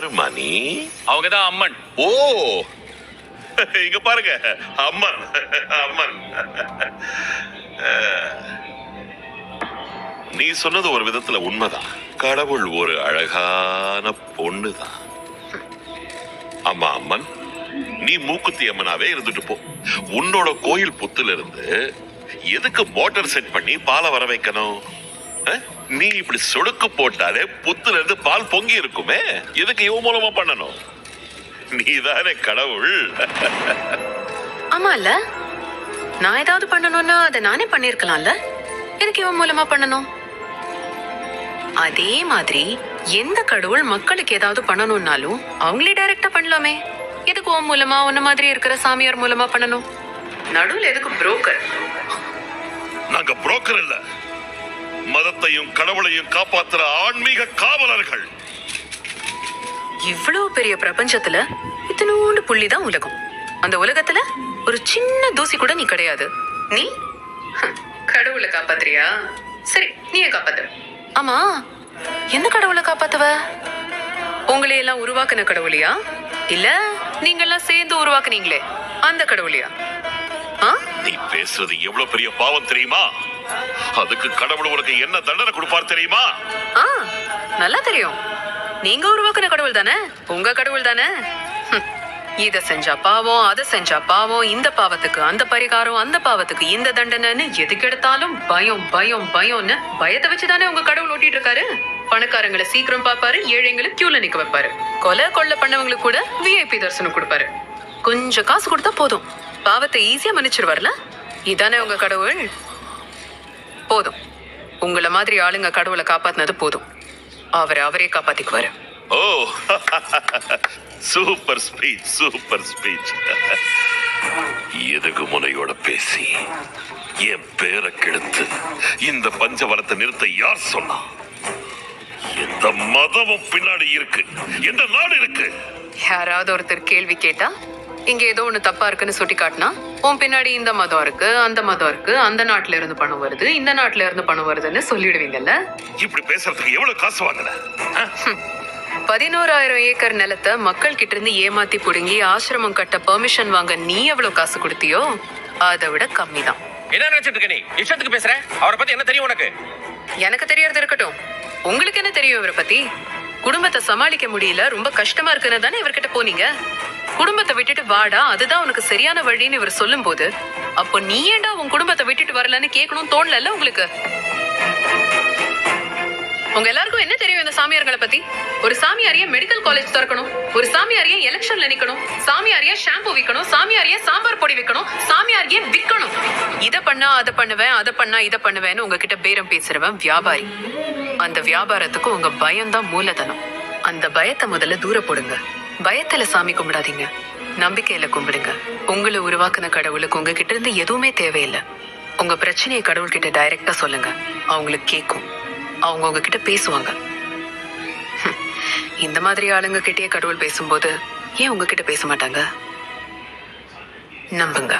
யாருமா நீ? அவங்கதான் அம்மன். ஓ, இங்க பாருங்க, அம்மன். அம்மன், நீ சொன்னது ஒரு விதத்துல உண்மைதான். கடவுள் ஒரு அழகான பொண்ணுதான். அம்மா அம்மன், நீ மூக்குத்தி அம்மனாவே இருந்துட்டு போ. உன்னோட கோயில் புத்துல இருந்து எதுக்கு மோட்டார் செட் பண்ணி பாலை வர வைக்கணும்? நீ இப்படி சொடுக்கு போட்டாலே புத்துல இருந்து பால் பொங்கி இருக்குமே, எதுக்கு இவ மூலமா பண்ணணும்? நீதானே கடவுள். ஆமால, நான் ஏதாவது பண்ணணும்னா அதை நானே பண்ணிருக்கலாம்ல, எதுக்கு இவன் மூலமா பண்ணணும்? அதே மாதிரி எந்த கடவுள் மக்களுக்கு ஏதாவது பண்ணணும்னாலும் அவங்களே டைரக்டா பண்ணலாமே, எதுக்கு உன் மூலமா உன்ன மாதிரி இருக்கிற சாமியார் மூலமா பண்ணணும்? நடுவுல எதுக்கு புரோக்கர்? நாங்க புரோக்கர் இல்ல, மதத்தையும் கடவுளையும் காப்பாத்துற ஆன்மீக காவலர்கள். இவ்வளவு பெரிய பிரபஞ்சத்துல இத்தனோண்டு புள்ளிதான் உலகம். அந்த உலகத்துல ஒரு சின்ன தூசி கூட நீ கிடையாது. நீ கடவுளை காப்பாத்துறியா? சரி, நீயே காப்பாத்து. ஆமா, எந்த கடவுளை காப்பாத்துவ? உங்களை எல்லாம் உருவாக்குன கடவுளியா, இல்ல நீங்க எல்லாம் சேர்ந்து உருவாக்குனீங்களே அந்த கடவுளியா? நீ பேசுறது எவ்வளவு பெரிய பாவம் தெரியுமா? அதுக்கு கடவுள் உனக்கு என்ன தண்டனை கொடுப்பார் தெரியுமா? நல்லா தெரியும். நீங்க உருவாக்குன கடவுள் தானே, உங்க கடவுள் தானே. இத செஞ்சா பாவம், அதை செஞ்சா பாவம், இந்த பாவத்துக்கு அந்த பரிகாரம், அந்த பாவத்துக்கு இந்த தண்டனைன்னு எதுக்கு எடுத்தாலும் பயம் பயம் பயம்னு பயத்தை வச்சுதானே உங்க கடவுள் ஓட்டிட்டு இருக்காரு. பணக்காரங்களை சீக்கிரம் பாப்பாரு, ஏழைங்களை கியூல நிக்க வைப்பாரு, கொலை கொள்ள பண்ணவங்களுக்கு கூட விஐபி தரிசனம் கொடுப்பாரு. கொஞ்சம் காசு கொடுத்தா போதும், பாவத்தை ஈஸியா மன்னிச்சிருவார்ல. இதானே உங்க கடவுள். போதும், உங்கள மாதிரி ஆளுங்க கடவுளை காப்பாத்தினது போதும். அவரே காப்பாத்திக்குவாரு. ஓ, சூப்பர் ஸ்பீச், சூப்பர் ஸ்பீச். எதுக்கு முனையோட பேசி என் பேரை கெடுத்து இந்த பஞ்சவரத்தை நிறுத்த யார் சொன்னா? எந்த மதமும் பின்னாடி இருக்கு, எந்த நாடு இருக்கு? யாராவது ஒருத்தர் கேள்வி கேட்டா இங்க ஏதோ ஒண்ணு தப்பா இருக்குன்னு சுட்டி காட்டினா, உன் பின்னாடி இந்த மதம் இருக்கு, அந்த மதம் இருக்கு, அந்த நாட்டுல இருந்து பணம் வருது, இந்த நாட்டுல இருந்து பணம் வருதுன்னு சொல்லிடுவீங்கல்ல. இப்படி பேசுறதுக்கு எவ்வளவு காசு வாங்கின? 11,000 ஏக்கர் நிலத்தை மக்கள் கிட்ட இருந்து ஏமாத்தி புடுங்கி ஆசிரமம் கட்ட பெர்மிஷன் வாங்க நீ எவ்வளவு காசு கொடுத்தியோ அதை விட கம்மி தான். என்ன நினைச்சிட்டு இருக்க நீ? இஷ்டத்துக்கு பேசுற. அவரை பத்தி என்ன தெரியும் உனக்கு? எனக்கு தெரியறது இருக்கட்டும், உங்களுக்கு என்ன தெரியும் இவரை பத்தி? குடும்பத்தை சமாளிக்க முடியல, ரொம்ப கஷ்டமா இருக்குன்னு தானே இவர்கிட்ட போனீங்க. குடும்பத்தை விட்டுட்டு வாடா, அதுதான் உனக்கு சரியான வழின்னு இவர் சொல்லும் போது, அப்போ நீ ஏண்டா உன் குடும்பத்தை விட்டுட்டு வரலன்னு கேட்கணும் தோணல உங்களுக்கு? உங்க எல்லாருக்கும் என்ன தெரியும் இந்த சாமியார்களை பத்தி? ஒரு சாமியாரியா மெடிக்கல் காலேஜ் திறக்கணும், ஒரு சாமியாரியா எலெக்ஷன்ல நிக்கணும், சாமியாரியா ஷாம்பு விற்கணும், சாமியாரியா சாம்பார் பொடி விற்கணும், சாமியாரியா விற்கணும். இத பண்ணா அதை பண்ணுவேன், அதை பண்ணா இதை பண்ணுவேன்னு உங்ககிட்ட பேரம் பேசுறவன் வியாபாரி. அந்த வியாபாரத்துக்கு உங்க பயம்தான் மூலதனம். அந்த பயத்தை முதல்ல தூர போடுங்க. பயத்துல சாமி கும்பிடாதீங்க, நம்பிக்கையில கும்பிடுங்க. உங்களை உருவாக்குன கடவுளுக்கு உங்ககிட்ட இருந்து எதுவுமே தேவையில்லை. உங்க பிரச்சனையை கடவுள்கிட்ட டைரக்டா சொல்லுங்க, அவங்களுக்கு கேட்கும், அவங்க உங்ககிட்ட பேசுவாங்க. இந்த மாதிரி ஆளுங்க கிட்டே கடவுள் பேசும்போது ஏன் உங்ககிட்ட பேச மாட்டாங்க? நம்புங்க.